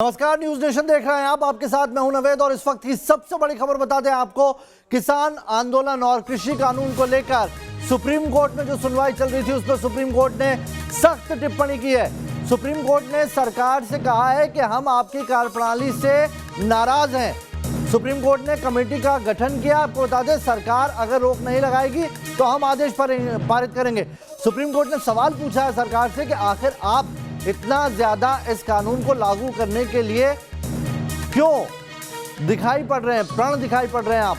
नमस्कार, news nation देख रहे हैं आप। आपके साथ मैं हूं नवेद और इस वक्त की सबसे बड़ी खबर बता दें आपको। किसान आंदोलन और कृषि कानून को लेकर सुप्रीम कोर्ट में जो सुनवाई चल रही थी उस पर सुप्रीम कोर्ट ने सख्त टिप्पणी की है। सुप्रीम कोर्ट ने सरकार से कहा है कि हम आपकी कार्यप्रणाली से नाराज हैं। सुप्रीम कोर्ट ने कमेटी का गठन किया। आपको बता दें, सरकार अगर रोक नहीं लगाएगी तो हम आदेश पारित करेंगे। सुप्रीम कोर्ट ने सवाल पूछा है सरकार से कि आखिर आप इतना ज्यादा इस कानून को लागू करने के लिए क्यों दिखाई पड़ रहे हैं, प्रण दिखाई पड़ रहे हैं आप।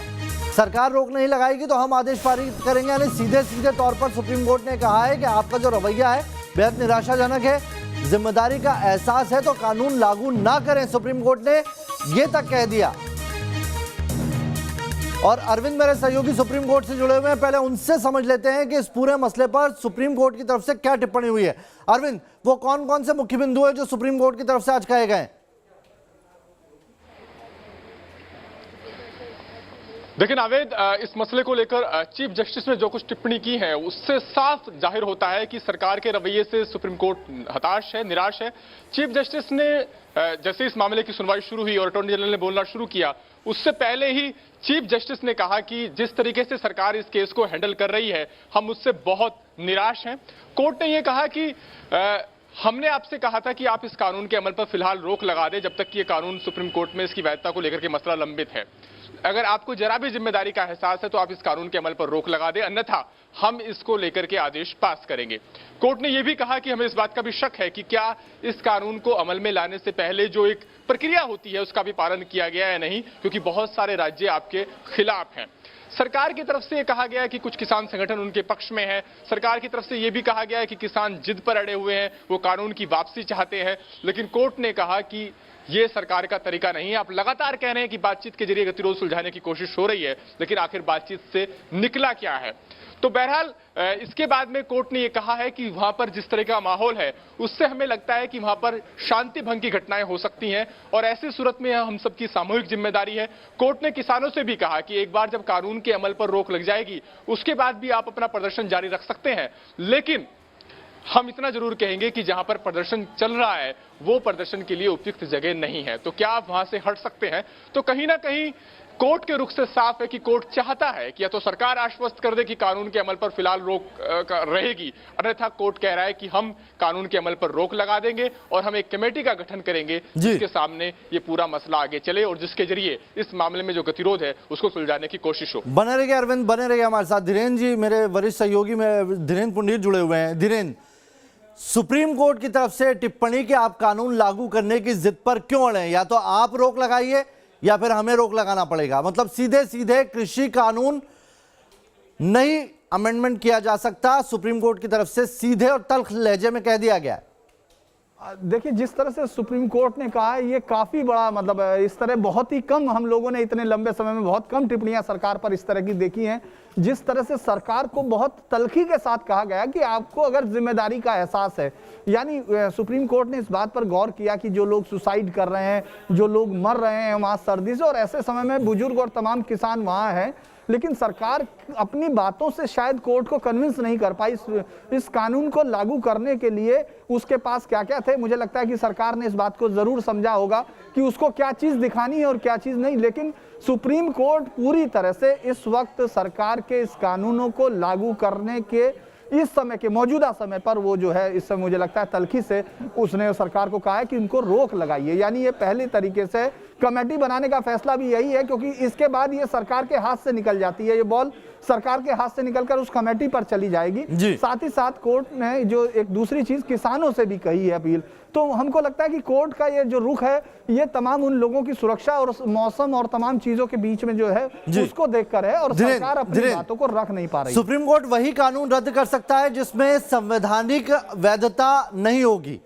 सरकार रोक नहीं लगाएगी तो हम आदेश पारित करेंगे। यानी सीधे सीधे तौर पर सुप्रीम कोर्ट ने कहा है कि आपका जो रवैया है बेहद निराशाजनक है। जिम्मेदारी का एहसास है तो कानून लागू ना करें, सुप्रीम कोर्ट ने यह तक कह दिया। और अरविंद मेरे सहयोगी सुप्रीम कोर्ट से जुड़े हुए हैं, पहले उनसे समझ लेते हैं कि इस पूरे मसले पर सुप्रीम कोर्ट की तरफ से क्या टिप्पणी हुई है। अरविंद, वो कौन कौन से मुख्य बिंदु है जो सुप्रीम कोर्ट की तरफ से आज कहे गए? देखिए नावेद, इस मसले को लेकर चीफ जस्टिस ने जो कुछ टिप्पणी की है उससे साफ जाहिर होता है कि सरकार के रवैये से सुप्रीम कोर्ट हताश है, निराश है। चीफ जस्टिस ने जैसे इस मामले की सुनवाई शुरू हुई और अटॉर्नी जनरल ने बोलना शुरू किया, उससे पहले ही चीफ जस्टिस ने कहा कि जिस तरीके से सरकार इस केस को हैंडल कर रही है हम उससे बहुत निराश हैं। कोर्ट ने यह कहा कि हमने आपसे कहा था कि आप इस कानून के अमल पर फिलहाल रोक लगा दें जब तक कि ये कानून सुप्रीम कोर्ट में इसकी वैधता को लेकर के मसला लंबित है। अगर आपको जरा भी जिम्मेदारी का एहसास है तो आप इस कानून के अमल पर रोक लगा दें, अन्यथा हम इसको लेकर के आदेश पास करेंगे। कोर्ट ने यह भी कहा कि हमें इस बात का भी शक है कि क्या इस कानून को अमल में लाने से पहले जो एक प्रक्रिया होती है उसका भी पालन किया गया है नहीं, क्योंकि बहुत सारे राज्य आपके खिलाफ हैं। सरकार की तरफ से यह कहा गया है कि कुछ किसान संगठन उनके पक्ष में है। सरकार की तरफ से यह भी कहा गया है कि किसान जिद पर अड़े हुए हैं, वो कानून की वापसी चाहते हैं। लेकिन कोर्ट ने कहा कि यह सरकार का तरीका नहीं है। आप लगातार कह रहे हैं कि बातचीत के जरिए गतिरोध सुलझाने की कोशिश हो रही है, लेकिन आखिर बातचीत से निकला क्या है? तो बहरहाल इसके बाद में कोर्ट ने यह कहा है कि वहां पर जिस तरह का माहौल है उससे हमें लगता है कि वहां पर शांति भंग की घटनाएं हो सकती हैं और ऐसी सूरत में हम सबकी सामूहिक जिम्मेदारी है। कोर्ट ने किसानों से भी कहा कि एक बार जब कानून के अमल पर रोक लग जाएगी उसके बाद भी आप अपना प्रदर्शन जारी रख सकते हैं, लेकिन हम इतना जरूर कहेंगे कि जहां पर प्रदर्शन चल रहा है वो प्रदर्शन के लिए उपयुक्त जगह नहीं है। तो क्या आप वहां से हट सकते हैं? तो कहीं ना कहीं कोर्ट के रुख से साफ है कि कोर्ट चाहता है कि या तो सरकार आश्वस्त कर दे कि कानून के अमल पर फिलहाल रोक रहेगी, अन्यथा कोर्ट कह रहा है कि हम कानून के अमल पर रोक लगा देंगे और हम एक कमेटी का गठन करेंगे जिसके सामने ये पूरा मसला आगे चले और जिसके जरिए इस मामले में जो गतिरोध है उसको सुलझाने की कोशिश हो। बने रहिए अरविंद, बने रहिए हमारे साथ। धीरेन्द्र जी, मेरे वरिष्ठ सहयोगी में धीरेन्द्र पुंडीर जुड़े हुए हैं। धीरेन्द्र, सुप्रीम कोर्ट की तरफ से टिप्पणी कि आप कानून लागू करने की जिद पर क्यों अड़े हैं? या तो आप रोक लगाइए या फिर हमें रोक लगाना पड़ेगा। मतलब सीधे सीधे कृषि कानून नहीं अमेंडमेंट किया जा सकता, सुप्रीम कोर्ट की तरफ से सीधे और तल्ख लहजे में कह दिया गया है। देखिए, जिस तरह से सुप्रीम कोर्ट ने कहा है ये काफी बड़ा मतलब इस तरह बहुत ही कम हम लोगों ने इतने लंबे समय में बहुत कम टिप्पणियां सरकार पर इस तरह की देखी हैं। जिस तरह से सरकार को बहुत तल्खी के साथ कहा गया कि आपको अगर जिम्मेदारी का एहसास है, यानी सुप्रीम कोर्ट ने इस बात पर गौर किया कि जो लोग सुसाइड कर रहे हैं, जो लोग मर रहे हैं वहां सर्दी से, और ऐसे समय में बुजुर्ग और तमाम किसान वहां हैं, लेकिन सरकार अपनी बातों से शायद कोर्ट को कन्विंस नहीं कर पाई इस कानून को लागू करने के लिए उसके पास क्या क्या थे। मुझे लगता है कि सरकार ने इस बात को जरूर समझा होगा कि उसको क्या चीज दिखानी है और क्या चीज नहीं, लेकिन सुप्रीम कोर्ट पूरी तरह से इस वक्त सरकार के इस कानूनों को लागू करने के इस समय के मौजूदा समय पर वो जो है इस समय मुझे लगता है तल्खी से उसने सरकार को कहा है कि उनको रोक लगाइए। यानी ये पहले तरीके से कमेटी बनाने का फैसला भी यही है, क्योंकि इसके बाद ये सरकार के हाथ से निकल जाती है, ये बॉल सरकार के हाथ से निकलकर उस कमेटी पर चली जाएगी। साथ ही साथ कोर्ट ने जो एक दूसरी चीज किसानों से भी कही है अपील, तो हमको लगता है कि कोर्ट का ये जो रुख है ये तमाम उन लोगों की सुरक्षा और मौसम और तमाम चीजों के बीच में जो है उसको देखकर है, और सरकार अपनी बातों को रख नहीं पा रही। सुप्रीम कोर्ट वही कानून रद्द कर सकता है जिसमें संवैधानिक वैधता नहीं होगी,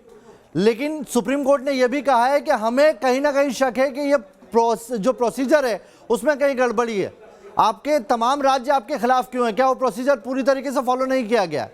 लेकिन सुप्रीम कोर्ट ने यह भी कहा है कि हमें कहीं ना कहीं शक है कि ये जो प्रोसीजर है उसमें कहीं गड़बड़ी है। आपके तमाम राज्य आपके खिलाफ क्यों है? क्या वो प्रोसीजर पूरी तरीके से फॉलो नहीं किया गया?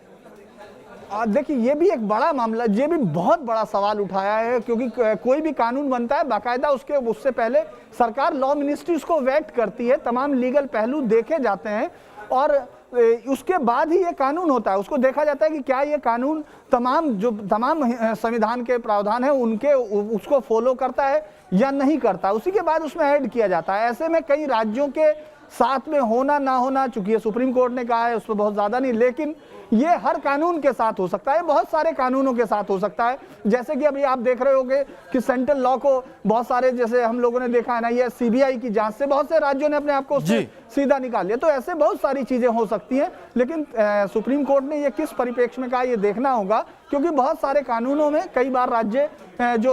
देखिए, ये भी एक बड़ा मामला, ये भी बहुत बड़ा सवाल उठाया है, क्योंकि कोई भी कानून बनता है बाकायदा उससे पहले सरकार लॉ मिनिस्ट्री उसको वेट करती है, तमाम लीगल पहलू देखे जाते हैं और उसके बाद ही ये कानून होता है। उसको देखा जाता है कि क्या ये कानून तमाम संविधान के प्रावधान है उनके उसको फॉलो करता है या नहीं करता, उसी के बाद उसमें ऐड किया जाता है। ऐसे में कई राज्यों के साथ में होना ना होना, चूंकि ये सुप्रीम कोर्ट ने कहा है उस पर बहुत ज्यादा नहीं, लेकिन ये हर कानून के साथ हो सकता है, बहुत सारे कानूनों के साथ हो सकता है। जैसे कि अभी आप देख रहे होंगे कि सेंट्रल लॉ को बहुत सारे, जैसे हम लोगों ने देखा है ना, ये सीबीआई की जांच से बहुत से राज्यों ने अपने आप को सीधा निकाल लिया। तो ऐसे बहुत सारी चीजें हो सकती हैं, लेकिन सुप्रीम कोर्ट ने ये किस परिप्रेक्ष्य में कहा ये देखना होगा, क्योंकि बहुत सारे कानूनों में कई बार राज्य जो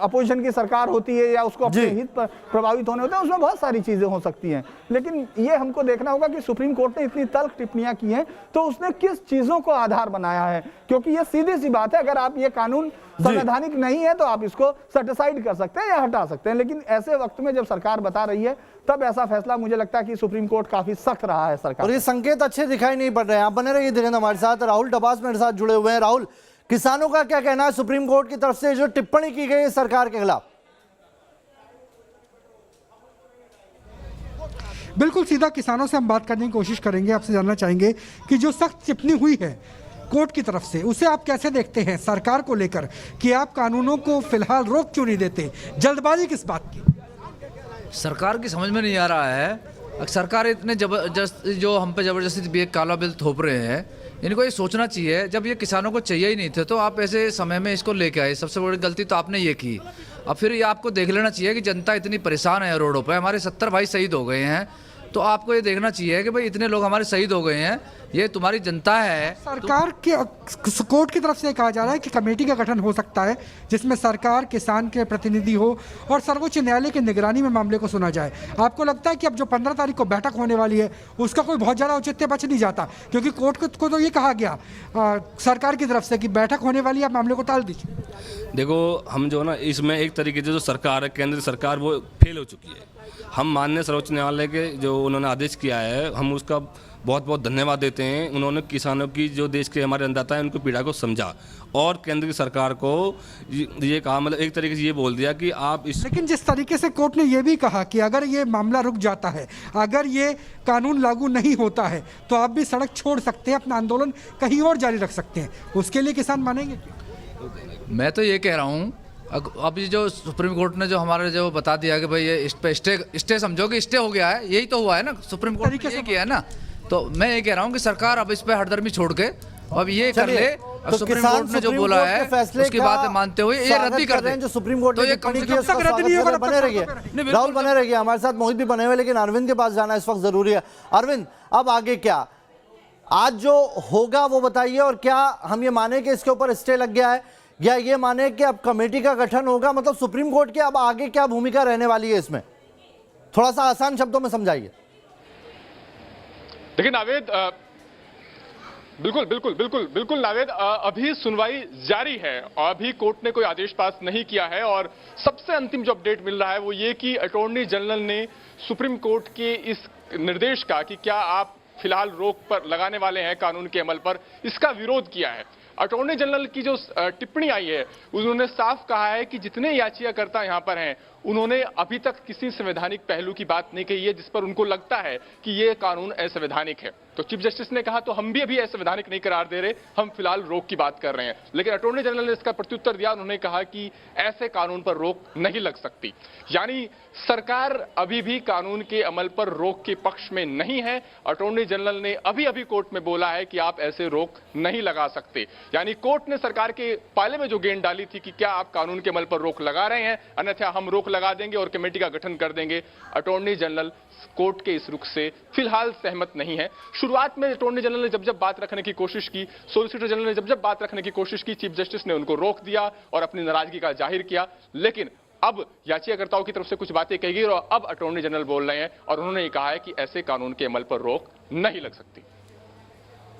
अपोजिशन की सरकार होती है या उसको अपने हित पर प्रभावित होने होते हैं, उसमें बहुत सारी चीजें हो सकती हैं। लेकिन ये हमको देखना होगा कि सुप्रीम कोर्ट ने इतनी तल्ख टिप्पणियां की हैं तो उसने किस चीजों को आधार बनाया है, क्योंकि ये सीधी सी बात है, अगर आप ये कानून संवैधानिक नहीं है तो आप इसको सेटिसाइड कर सकते हैं या हटा सकते हैं। लेकिन ऐसे वक्त में जब सरकार बता रही है तब ऐसा फैसला मुझे लगता है कि सुप्रीम कोर्ट काफी सख्त रहा है सरकार। और ये संकेत अच्छे दिखाई नहीं पड़ रहे हैं। आप बने रहिए धीरेन्द्र हमारे साथ। राहुल डबास मेरे साथ जुड़े हुए हैं। राहुल, किसानों का क्या कहना है सुप्रीम कोर्ट की तरफ से जो टिप्पणी की गई है सरकार के खिलाफ? बिल्कुल सीधा किसानों से हम बात करने की कोशिश करेंगे। आपसे जानना चाहेंगे कि जो सख्त टिप्पणी हुई है कोर्ट की तरफ से, उसे आप कैसे देखते हैं सरकार को लेकर कि आप कानूनों को फिलहाल रोक क्यों नहीं देते? जल्दबाजी किस बात की? सरकार की समझ में नहीं आ रहा है। सरकार इतने जबरदस्त जो हम पे जबरदस्ती काला बिल थोप रहे हैं, इनको ये सोचना चाहिए, जब ये किसानों को चाहिए ही नहीं थे तो आप ऐसे समय में इसको लेके आए। सबसे बड़ी गलती तो आपने ये की। अब फिर ये आपको देख लेना चाहिए कि जनता इतनी परेशान है रोडों पे, हमारे 70 भाई शहीद हो गए हैं, तो आपको ये देखना चाहिए कि भाई इतने लोग हमारे शहीद हो गए हैं, ये तुम्हारी जनता है। सरकार के कोर्ट की तरफ से कहा जा रहा है कि कमेटी का गठन हो सकता है जिसमें सरकार, किसान के प्रतिनिधि हो और सर्वोच्च न्यायालय की निगरानी में मामले को सुना जाए। आपको लगता है कि अब जो 15 तारीख को बैठक होने वाली है उसका कोई बहुत ज़्यादा औचित्य बच नहीं जाता? क्योंकि कोर्ट को तो ये कहा गया सरकार की तरफ से कि बैठक होने वाली है, आप मामले को टाल दीजिए। देखो, हम जो ना इसमें एक तरीके से जो सरकार है, केंद्र सरकार, वो फेल हो चुकी है। हम माननीय सर्वोच्च न्यायालय के जो उन्होंने आदेश किया है, हम उसका बहुत बहुत धन्यवाद देते हैं। उन्होंने किसानों की, जो देश के हमारे अन्नदाता हैं, उनकी पीड़ा को समझा और केंद्र की सरकार को ये कहा, मतलब एक तरीके से ये बोल दिया कि आप इस। लेकिन जिस तरीके से कोर्ट ने ये भी कहा कि अगर ये मामला रुक जाता है, अगर ये कानून लागू नहीं होता है तो आप भी सड़क छोड़ सकते हैं, अपना आंदोलन कहीं और जारी रख सकते हैं, उसके लिए किसान मानेंगे? मैं तो ये कह रहा हूँ, अभी जो सुप्रीम कोर्ट ने जो हमारे जो बता दिया कि भाई ये इस पे स्टे समझो कि स्टे हो गया है, यही तो हुआ है ना, सुप्रीम कोर्ट ने यही किया है ना। तो मैं ये कह रहा हूँ कि सरकार अब इस पे हरदर्मी छोड़ के अब ये कर ले। तो सुप्रीम कोर्ट ने जो बोला है उसकी बात मानते हुए ये रद्दी कर दें जो सुप्रीम कोर्ट ने कम से कम रद्द नहीं होगा। बने रहिए राहुल, बने रहिए हमारे साथ। मोहित भी बने हुए, लेकिन अरविंद के पास जाना इस वक्त जरूरी है। अरविंद, अब आगे क्या आज जो होगा वो बताइए, और क्या हम ये माने कि इसके ऊपर स्टे लग गया है या ये माने कि अब कमेटी का गठन होगा? मतलब सुप्रीम कोर्ट की अब आगे क्या भूमिका रहने वाली है इसमें, थोड़ा सा आसान शब्दों में समझाइए। देखिए नावेद, बिल्कुल बिल्कुल बिल्कुल बिल्कुल नावेद, अभी सुनवाई जारी है और अभी कोर्ट ने कोई आदेश पास नहीं किया है। और सबसे अंतिम जो अपडेट मिल रहा है वो ये कि अटॉर्नी जनरल ने सुप्रीम कोर्ट के इस निर्देश का कि क्या आप फिलहाल रोक पर लगाने वाले हैं कानून के अमल पर, इसका विरोध किया है। अटॉर्नी जनरल की जो टिप्पणी आई है उन्होंने साफ कहा है कि जितने याचिकाकर्ता यहां पर हैं उन्होंने अभी तक किसी संवैधानिक पहलू की बात नहीं कही है जिस पर उनको लगता है कि ये कानून असंवैधानिक है। तो चीफ जस्टिस ने कहा तो हम भी अभी असंवैधानिक नहीं करार दे रहे, हम फिलहाल रोक की बात कर रहे हैं। लेकिन अटॉर्नी जनरल ने इसका प्रत्युत्तर दिया, उन्होंने कहा कि ऐसे कानून पर रोक नहीं लग सकती। यानी सरकार अभी भी कानून के अमल पर रोक के पक्ष में नहीं है। अटॉर्नी जनरल ने अभी अभी कोर्ट में बोला है कि आप ऐसे रोक नहीं लगा सकते। यानी कोर्ट ने सरकार के पाले में जो गेंद डाली थी कि क्या आप कानून के अमल पर रोक लगा रहे हैं, अन्यथा हम रोक लगा देंगे और कमेटी का गठन कर देंगे। अटॉर्नी जनरल कोर्ट के इस रुख से फिलहाल सहमत नहीं है। शुरुआत में अटॉर्नी जनरल ने जब बात रखने की कोशिश की, सॉलिसिटर जनरल ने जब बात रखने की कोशिश की, चीफ जस्टिस ने उनको रोक दिया और अपनी नाराजगी का जाहिर किया। लेकिन अब याचिकाकर्ताओं की तरफ से कुछ बातें कही गई और अब अटॉर्नी जनरल बोल रहे हैं और उन्होंने कहा है कि ऐसे कानून के अमल पर रोक नहीं लग सकती।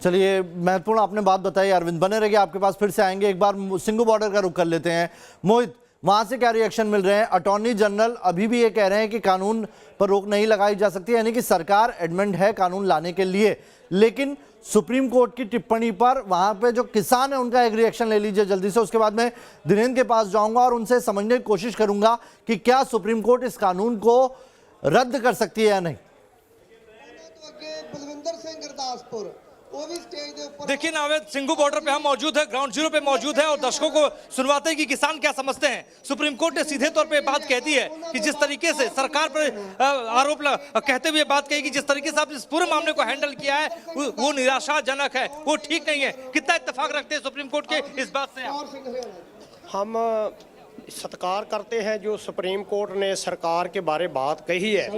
चलिए, महत्वपूर्ण आपने बात बताई अरविंद, बने रहिए, आपके पास फिर से आएंगे। एक बार सिंघू बॉर्डर का रुख कर लेते हैं। मोहित, वहां से क्या रिएक्शन मिल रहे हैं? अटॉर्नी जनरल अभी भी ये कह रहे हैं कि कानून पर रोक नहीं लगाई जा सकती, यानी कि सरकार एडमेंट है कानून लाने के लिए, लेकिन सुप्रीम कोर्ट की टिप्पणी पर वहां पे जो किसान है उनका एक रिएक्शन ले लीजिए जल्दी से। उसके बाद मैं धीरेन्द्र के पास जाऊंगा और उनसे समझने की कोशिश करूंगा कि क्या सुप्रीम कोर्ट इस कानून को रद्द कर सकती है या नहीं। बलविंदर सिंह गुरदास गुरदासपुर वो भी स्टेज के ऊपर। देखिए नावेद, सिंघू बॉर्डर पे हम मौजूद है, ग्राउंड जीरो पे मौजूद है और दर्शकों को सुनवाते हैं कि किसान क्या समझते हैं। सुप्रीम कोर्ट ने सीधे तौर पे बात कह दी है कि जिस तरीके से सरकार पर आरोप कहते हुए बात कही कि जिस तरीके से आपने इस पूरे मामले को हैंडल किया है वो निराशाजनक है, वो ठीक नहीं है। कितना इत्तेफाक रखते हैं सुप्रीम कोर्ट के इस बात से? हम सत्कार करते हैं जो सुप्रीम कोर्ट ने सरकार के बारे बात कही है।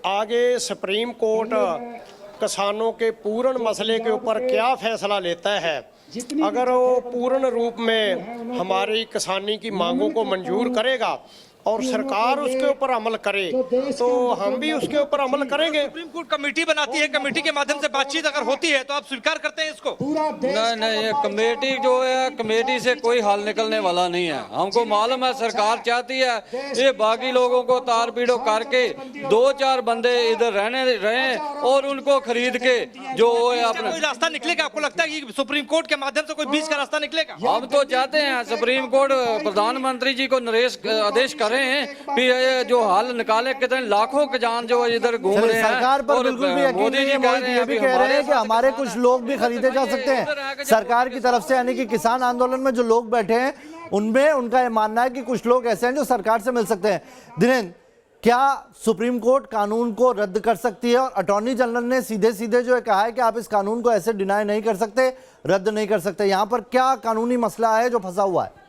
आगे सुप्रीम कोर्ट किसानों के पूर्ण मसले के ऊपर क्या फैसला लेता है, अगर वो पूर्ण रूप में हमारी किसानी की मांगों को मंजूर करेगा और सरकार उसके ऊपर अमल करे तो हम भी उसके ऊपर अमल करेंगे। सुप्रीम कोर्ट कमेटी बनाती है, कमेटी के माध्यम से बातचीत अगर होती है तो आप स्वीकार करते हैं इसको? नहीं, ये कमेटी जो है, कमेटी से कोई हल निकलने वाला नहीं है। हमको मालूम है सरकार चाहती है ये बाकी लोगों को तार पीड़ो करके 2-4 बंदे इधर रहे और उनको खरीद के जो अपना कोई रास्ता निकलेगा। आपको लगता है कि सुप्रीम कोर्ट के माध्यम से कोई बीच का रास्ता निकलेगा? हम तो चाहते हैं सुप्रीम कोर्ट प्रधानमंत्री जी को आदेश हैं कि ये जो हल निकाले, कितने लाखों किसान जो इधर घूम रहे हैं। सरकार पर बिल्कुल भी यकीन नहीं है। मोदी ये भी कह रहे हैं कि हमारे कुछ लोग भी खरीदे जा सकते हैं सरकार की तरफ से, यानी कि किसान आंदोलन में जो लोग बैठे हैं उनमें उनका ये मानना है कि कुछ लोग ऐसे हैं जो सरकार से मिल सकते हैं। दिनेंद्र, क्या सुप्रीम कोर्ट कानून को रद्द कर सकती है? और अटॉर्नी जनरल ने सीधे सीधे जो है कहा है कि आप इस कानून को ऐसे डिनाई नहीं कर सकते, रद्द नहीं कर सकते। यहाँ पर क्या कानूनी मसला है जो फंसा हुआ है?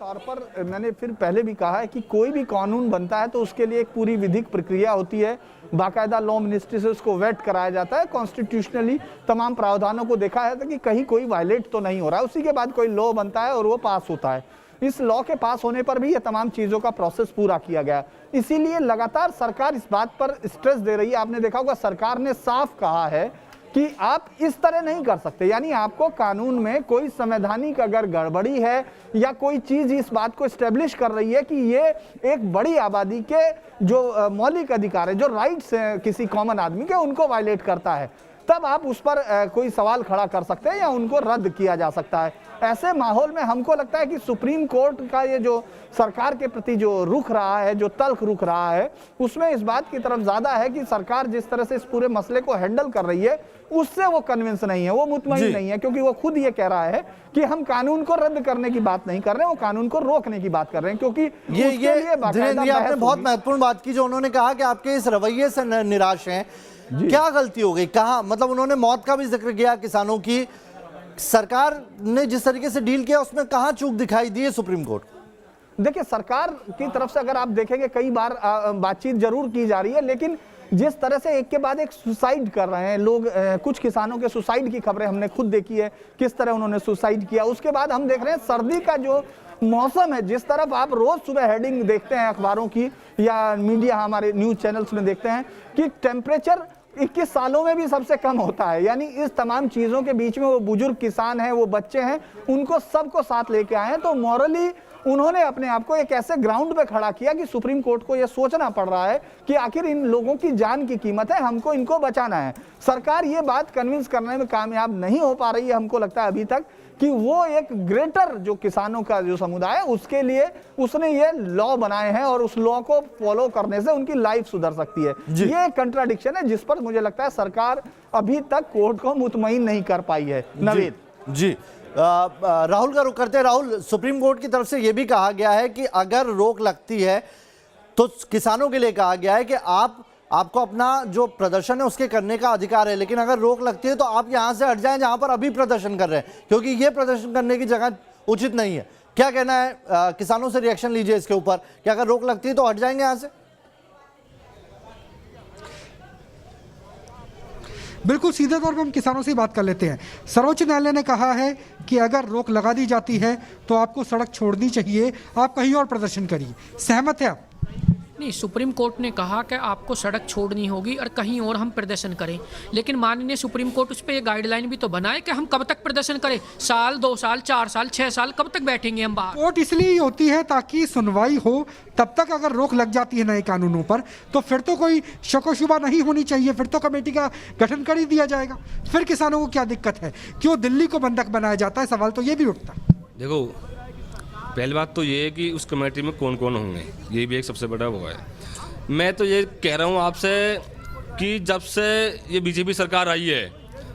तौर पर मैंने फिर पहले भी कहा है कि कोई भी कानून बनता है तो उसके लिए एक पूरी विधिक प्रक्रिया होती है, बाकायदा लॉ मिनिस्ट्री से उसको वेट कराया जाता है, कॉन्स्टिट्यूशनली तमाम प्रावधानों को देखा जाता है कि कहीं कोई वायलेट तो नहीं हो रहा है, उसी के बाद कोई लॉ बनता है और वो पास होता है। इस लॉ के पास होने पर भी ये तमाम चीज़ों का प्रोसेस पूरा किया गया। इसीलिए लगातार सरकार इस बात पर स्ट्रेस दे रही है। आपने देखा होगा सरकार ने साफ कहा है कि आप इस तरह नहीं कर सकते, यानी आपको कानून में कोई संवैधानिक अगर गड़बड़ी है या कोई चीज इस बात को एस्टेब्लिश कर रही है कि ये एक बड़ी आबादी के जो मौलिक अधिकार है, जो राइट्स हैं किसी कॉमन आदमी के, उनको वायलेट करता है, तब आप उस पर कोई सवाल खड़ा कर सकते हैं या उनको रद्द किया जा सकता है। ऐसे माहौल में हमको लगता है कि सुप्रीम कोर्ट का ये जो सरकार के प्रति जो रुख रहा है, जो तल्ख रुख रहा है, उसमें इस बात की तरफ ज्यादा है कि सरकार जिस तरह से इस पूरे मसले को हैंडल कर रही है उससे वो कन्विंस नहीं है, वो मुतमईन नहीं है, क्योंकि वो खुद ये कह रहा है कि हम कानून को रद्द करने की बात नहीं कर रहे हैं, वो कानून को रोकने की बात कर रहे हैं। क्योंकि ये आपने बहुत महत्वपूर्ण बात की जो उन्होंने कहा कि आपके इस रवैये से निराश हैं। क्या गलती हो गई, कहाँ, मतलब उन्होंने मौत का भी जिक्र किया किसानों की, सरकार ने जिस तरीके से डील किया उसमें कहाँ चूक दिखाई दी है सुप्रीम कोर्ट? देखिए, सरकार की तरफ से अगर आप देखेंगे कई बार बातचीत जरूर की जा रही है, लेकिन जिस तरह से एक के बाद एक सुसाइड कर रहे हैं लोग, कुछ किसानों के सुसाइड की खबरें हमने खुद देखी है, किस तरह उन्होंने सुसाइड किया। उसके बाद हम देख रहे हैं सर्दी का जो मौसम है, जिस तरफ आप रोज सुबह हेडिंग देखते हैं अखबारों की या मीडिया हमारे न्यूज चैनल्स में देखते हैं कि टेम्परेचर 21 सालों में भी सबसे कम होता है। यानी इस तमाम चीजों के बीच में वो बुजुर्ग किसान हैं, वो बच्चे हैं, उनको सबको साथ लेके आए हैं। तो मॉरली उन्होंने अपने आप को एक ऐसे ग्राउंड पे खड़ा किया कि सुप्रीम कोर्ट को यह सोचना पड़ रहा है कि आखिर इन लोगों की जान की कीमत है, हमको इनको बचाना है। सरकार ये बात कन्विंस करने में कामयाब नहीं हो पा रही है, हमको लगता है अभी तक, कि वो एक ग्रेटर जो किसानों का जो समुदाय है उसके लिए उसने ये लॉ बनाए हैं और उस लॉ को फॉलो करने से उनकी लाइफ सुधर सकती है। ये एक कंट्राडिक्शन है जिस पर मुझे लगता है सरकार अभी तक कोर्ट को मुतमईन नहीं कर पाई है। नवेद जी, राहुल का रुख करते हैं। राहुल, सुप्रीम कोर्ट की तरफ से यह भी कहा गया है कि अगर रोक लगती है तो किसानों के लिए कहा गया है कि आपको अपना जो प्रदर्शन है उसके करने का अधिकार है, लेकिन अगर रोक लगती है तो आप यहां से हट जाएं जहां पर अभी प्रदर्शन कर रहे हैं, क्योंकि ये प्रदर्शन करने की जगह उचित नहीं है। क्या कहना है, किसानों से रिएक्शन लीजिए इसके ऊपर कि अगर रोक लगती है तो हट जाएंगे यहां से? बिल्कुल सीधे तौर पर हम किसानों से बात कर लेते हैं। सर्वोच्च न्यायालय ने कहा है कि अगर रोक लगा दी जाती है तो आपको सड़क छोड़नी चाहिए, आप कहीं और प्रदर्शन करिए। सहमत है आप? नहीं, सुप्रीम कोर्ट ने कहा कि आपको सड़क छोड़नी होगी और कहीं और हम प्रदर्शन करें, लेकिन माननीय सुप्रीम कोर्ट उस पर ये गाइडलाइन भी तो बनाए कि हम कब तक प्रदर्शन करें, साल, 2 साल, 4 साल, 6 साल, कब तक बैठेंगे हम बाहर? कोर्ट इसलिए होती है ताकि सुनवाई हो, तब तक अगर रोक लग जाती है नए कानूनों पर तो फिर तो कोई शको-शुबा नहीं होनी चाहिए, फिर तो कमेटी का गठन कर ही दिया जाएगा। फिर किसानों को क्या दिक्कत है, क्यों दिल्ली को बंधक बनाया जाता है, सवाल तो ये भी उठता है। देखो, पहली बात तो ये है कि उस कमेटी में कौन कौन होंगे, ये भी एक सबसे बड़ा वो है। मैं तो ये कह रहा हूँ आपसे कि जब से ये बीजेपी सरकार आई है,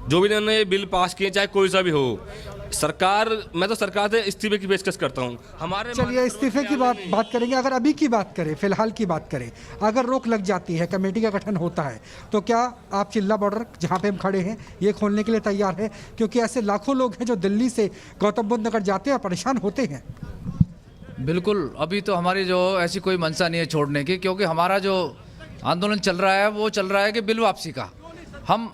जो भी इन्होंने ये बिल पास किए, चाहे कोई सा भी हो, सरकार, मैं तो सरकार से इस्तीफे की पेशकश करता हूँ। हमारे चलिए इस्तीफे की बात करेंगे। अगर अभी की बात करें, फिलहाल की बात करें, अगर रोक लग जाती है, कमेटी का गठन होता है, तो क्या आप चिल्ला बॉर्डर जहाँ पे हम खड़े हैं ये खोलने के लिए तैयार है? क्योंकि ऐसे लाखों लोग हैं जो दिल्ली से गौतम बुद्ध नगर जाते हैं और परेशान होते हैं। बिल्कुल, अभी तो हमारी जो ऐसी कोई मंशा नहीं है छोड़ने की, क्योंकि हमारा जो आंदोलन चल रहा है वो चल रहा है कि बिल वापसी का। हम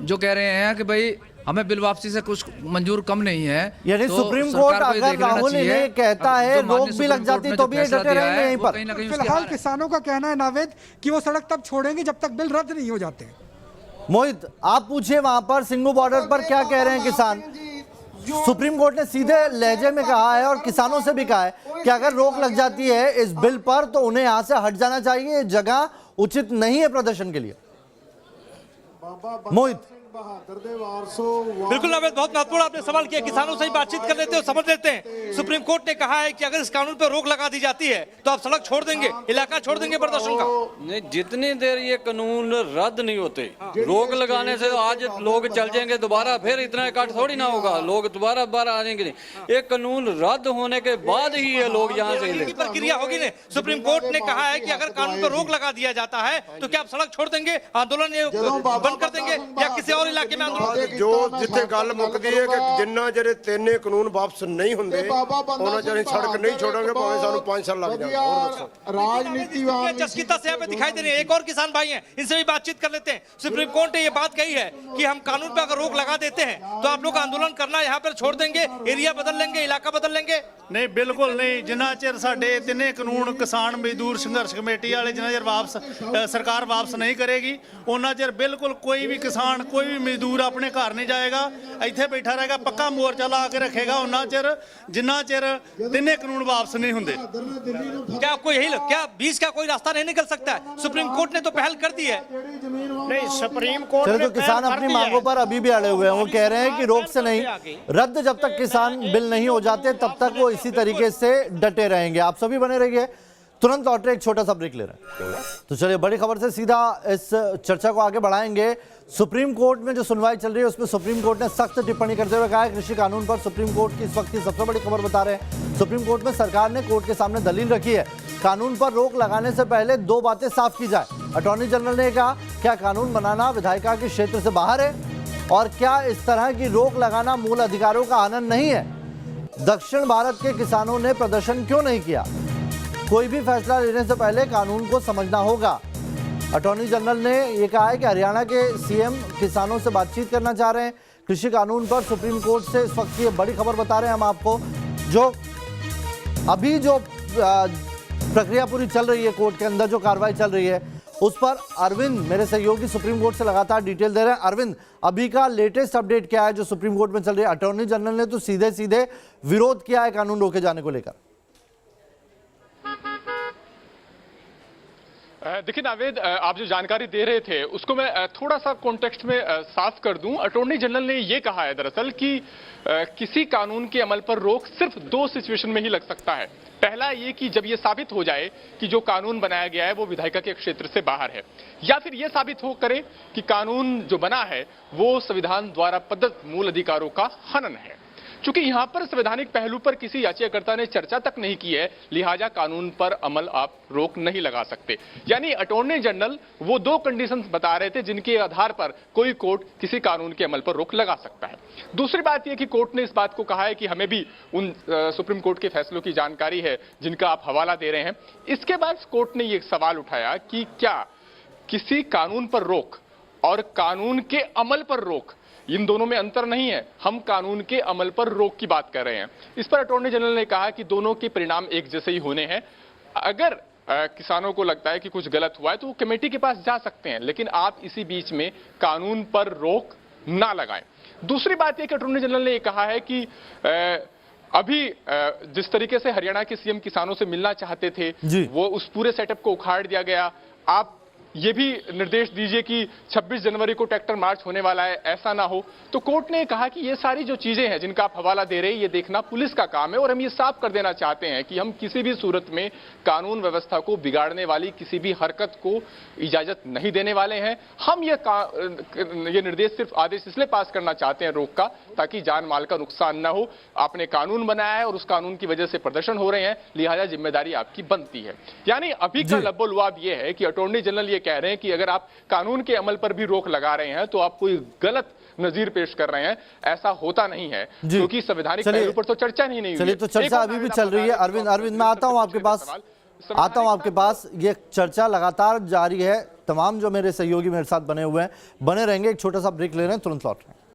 जो कह रहे हैं कि भाई हमें बिल वापसी से कुछ मंजूर कम नहीं है। यानी तो सुप्रीम कोर्ट सरकार को ये अगर देख लेना राहुल चाहिए। इन्हें कहता अब है जो रोक माननीय भी सुप्रीम लग जाती कोर्ट ने तो जो भी ये फैसला डटे दिया रहेंगे है, यहीं वो पर। कहीं ना कहीं उसकी फिलहाल हार है। किसानों का कहना है नावेद कि वो सड़क तब छोड़ेंगे जब तक बिल रद्द नहीं हो जाते। मोहित, आप पूछिए वहां पर सिंगू बॉर्डर पर क्या कह रहे हैं किसान। सुप्रीम कोर्ट ने सीधे लहजे में कहा है और किसानों से भी कहा है कि अगर रोक लग जाती है इस बिल पर तो उन्हें यहां से हट जाना चाहिए, ये जगह उचित नहीं है प्रदर्शन के लिए। मोहित, बिल्कुल नावेद, बहुत महत्वपूर्ण आपने सवाल किया। किसानों से ही बातचीत कर लेते हैं, समझ लेते हैं। सुप्रीम कोर्ट ने कहा है कि अगर इस कानून पर रोक लगा दी जाती है तो आप सड़क छोड़ देंगे, इलाका छोड़ देंगे प्रदर्शन का। नहीं, जितनी देर ये कानून रद्द नहीं होते, रोक लगाने से आज लोग चल जाएंगे दोबारा, फिर इतना इकट्ठ थोड़ी ना होगा, लोग दोबारा आ जाएंगे नहीं। ये कानून रद्द होने के बाद ही ये लोग यहाँ से की प्रक्रिया होगी ने। सुप्रीम कोर्ट ने कहा है कि अगर कानून पर रोक लगा दिया जाता है तो क्या आप सड़क छोड़ देंगे, आंदोलन बंद कर देंगे या किसी और इलाके में आंदोलन? ਜੋ ਜਿੱਥੇ ਗੱਲ ਮੁੱਕਦੀ ਹੈ ਕਿ ਜਿੰਨਾ ਜਿਹੜੇ ਤਿੰਨੇ ਕਾਨੂੰਨ ਵਾਪਸ ਨਹੀਂ ਹੁੰਦੇ ਉਹਨਾਂ ਚਿਰ ਸੜਕ ਨਹੀਂ ਛੋੜਾਂਗੇ, ਭਾਵੇਂ ਸਾਨੂੰ 5 ਸਾਲ ਲੱਗ ਜਾਣ। ਹੋਰ ਦੱਸੋ। राजनीतिवाद जसकीता से यहाँ पे दिखाई दे रही है। एक और किसान भाई हैं, इनसे भी बातचीत कर लेते हैं। सुप्रीम कोर्ट ने ये बात कही है कि हम कानून पे अगर रोक लगा देते हैं तो आप लोग आंदोलन करना यहाँ पर छोड़ देंगे, एरिया बदल लेंगे, इलाका बदल लेंगे? नहीं, बिल्कुल नहीं। जिन्ना चिर साडे तिन्ने कानून किसान मजदूर संघर्ष कमेटी वाले जिन्ना चिर वापस सरकार वापस नहीं करेगी उन्ना चिर बिल्कुल कोई भी किसान, कोई भी मजदूर अपने घर नहीं जाएगा, इत्थे बैठा रहेगा, पक्का मोर्चा ला के रखेगा उन्ना चिर जिन्ना चिर तिन्ने कानून वापस नहीं होंगे। क्या आपको यही क्या बीच का कोई रास्ता नहीं निकल सकता है? सुप्रीम कोर्ट ने तो पहल कर दी है। नहीं, सुप्रीम कोर्ट चलो ने तो किसान पहल कर अपनी दी है। मांगों पर अभी भी अड़े हुए हैं। वो कह रहे हैं कि रोक से नहीं, रद्द जब तक किसान बिल नहीं हो जाते तब तक वो इसी तरीके से डटे रहेंगे। आप सभी बने रहिए, तुरंत लौट रहे, एक छोटा सा ब्रेक ले रहे हैं। तो चलिए बड़ी खबर से सीधा इस चर्चा को आगे बढ़ाएंगे। सुप्रीम कोर्ट में जो सुनवाई चल रही है उसमें सुप्रीम कोर्ट ने सख्त टिप्पणी करते हुए कहा है कृषि कानून पर सुप्रीम कोर्ट की इस वक्त की सबसे बड़ी खबर बता रहे हैं। सुप्रीम कोर्ट में सरकार ने कोर्ट के सामने दलील रखी है, कानून पर रोक लगाने से पहले 2 बातें साफ की जाए। अटॉर्नी जनरल ने कहा, क्या कानून बनाना विधायिका के क्षेत्र से बाहर है और क्या इस तरह की रोक लगाना मूल अधिकारों का हनन नहीं है? दक्षिण भारत के किसानों ने प्रदर्शन क्यों नहीं किया? कोई भी फैसला लेने से पहले कानून को समझना होगा। अटॉर्नी जनरल ने यह कहा है कि हरियाणा के सीएम किसानों से बातचीत करना चाह रहे हैं। कृषि कानून पर सुप्रीम कोर्ट से इस वक्त की बड़ी खबर बता रहे हैं हम आपको। जो अभी जो प्रक्रिया पूरी चल रही है, कोर्ट के अंदर जो कार्रवाई चल रही है उस पर अरविंद मेरे सहयोगी सुप्रीम कोर्ट से लगातार डिटेल दे रहे हैं। अरविंद, अभी का लेटेस्ट अपडेट क्या है जो सुप्रीम कोर्ट में चल रही है? अटॉर्नी जनरल ने तो सीधे सीधे विरोध किया है कानून रोके जाने को लेकर। देखिए नावेद, आप जो जानकारी दे रहे थे उसको मैं थोड़ा सा कॉन्टेक्स्ट में साफ कर दूं। अटॉर्नी जनरल ने ये कहा है दरअसल कि किसी कानून के अमल पर रोक सिर्फ 2 सिचुएशन में ही लग सकता है। पहला ये कि जब ये साबित हो जाए कि जो कानून बनाया गया है वो विधायिका के क्षेत्र से बाहर है, या फिर ये साबित हो करे कि कानून जो बना है वो संविधान द्वारा प्रदत्त मूल अधिकारों का हनन है। चूंकि यहां पर संवैधानिक पहलू पर किसी याचिकाकर्ता ने चर्चा तक नहीं की है, लिहाजा कानून पर अमल आप रोक नहीं लगा सकते। यानी अटॉर्नी जनरल वो 2 कंडीशंस बता रहे थे जिनके आधार पर कोई कोर्ट किसी कानून के अमल पर रोक लगा सकता है। दूसरी बात यह कि कोर्ट ने इस बात को कहा है कि हमें भी उन सुप्रीम कोर्ट के फैसलों की जानकारी है जिनका आप हवाला दे रहे हैं। इसके बाद कोर्ट ने यह सवाल उठाया कि क्या किसी कानून पर रोक और कानून के अमल पर रोक, इन दोनों में अंतर नहीं है, हम कानून के अमल पर रोक की बात कर रहे हैं। इस पर अटॉर्नी जनरल ने कहा कि दोनों के परिणाम एक जैसे ही होने हैं। अगर किसानों को लगता है कि कुछ गलत हुआ है तो वो कमेटी के पास जा सकते हैं, लेकिन आप इसी बीच में कानून पर रोक ना लगाएं। दूसरी बात यह कि अटॉर्नी जनरल ने यह कहा है कि अभी जिस तरीके से हरियाणा के सीएम किसानों से मिलना चाहते थे वो उस पूरे सेटअप को उखाड़ दिया गया। आप ये भी निर्देश दीजिए कि 26 जनवरी को ट्रैक्टर मार्च होने वाला है, ऐसा ना हो। तो कोर्ट ने कहा कि ये सारी जो चीजें हैं जिनका आप हवाला दे रहे हैं, ये देखना पुलिस का काम है और हम ये साफ कर देना चाहते हैं कि हम किसी भी सूरत में कानून व्यवस्था को बिगाड़ने वाली किसी भी हरकत को इजाजत नहीं देने वाले हैं। हम ये निर्देश सिर्फ आदेश इसलिए पास करना चाहते हैं रोक का, ताकि जान माल का नुकसान ना हो। आपने कानून बनाया है और उस कानून की वजह से प्रदर्शन हो रहे हैं, लिहाजा जिम्मेदारी आपकी बनती है। यानी अभी का लब्बो-लुआब ये है कि अटॉर्नी जनरल ये कह रहे हैं कि अगर आप कानून के अमल पर भी रोक लगा रहे हैं तो आप कोई गलत नजीर पेश कर रहे हैं। ऐसा होता नहीं है, क्योंकि संवैधानिक पहलू पर तो चर्चा ही नहीं हुई। चलिए, तो चर्चा अभी भी चल रही है। अरविंद मैं आता हूं आपके पास। ये चर्चा लगातार जारी है। तमाम जो मेरे सहयोगी मेरे साथ बने हुए हैं बने रहेंगे। एक छोटा सा ब्रेक ले रहे हैं, तुरंत लौट रहे हैं।